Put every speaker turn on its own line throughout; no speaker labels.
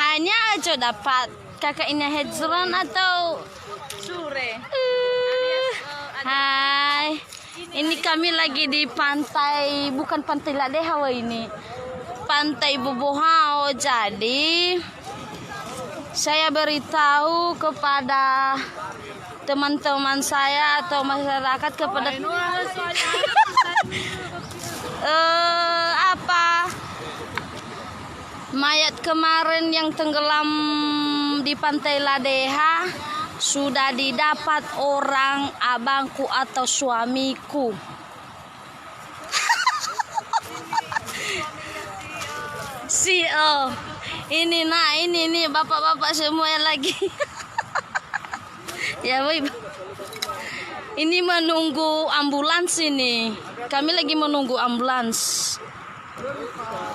Hanya aja dapat kakak ini hejron atau
Sure.
Hai, ini kami lagi di pantai, bukan pantai Ladeha ini, pantai Bobohao. Jadi saya beritahu kepada teman-teman saya atau masyarakat kepada apa mayat kemarin yang tenggelam di pantai Ladeha sudah didapat orang abangku atau suamiku. Ini nih bapak-bapak semua yang lagi ya boy. Ini menunggu ambulans ini. Kami lagi menunggu ambulans.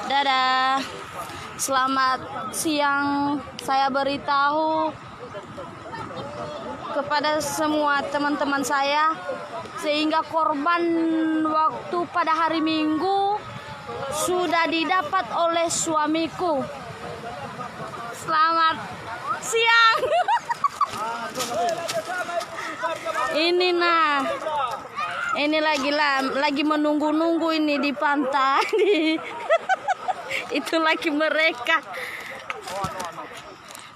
Dadah. Selamat siang. Saya beritahu kepada semua teman-teman saya sehingga korban waktu pada hari Minggu sudah didapat oleh suamiku. Selamat siang. Ini lagi menunggu-nunggu ini di pantai. Itu lagi mereka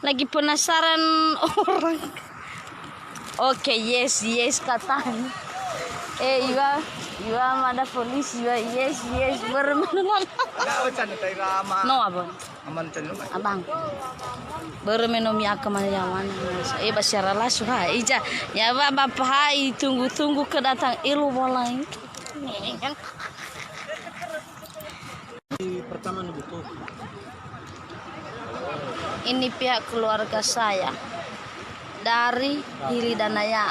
lagi penasaran orang. Oke, yes katanya. Iwa ada polisi. Yes bermenung. No abang. Abang. Bermenung ya kemana-mana. Basyara lasu ha. Ija ya bapak hai tunggu kedatang ilu mulai.
Pertama nih butuh.
Ini pihak keluarga saya dari Hili Danaya.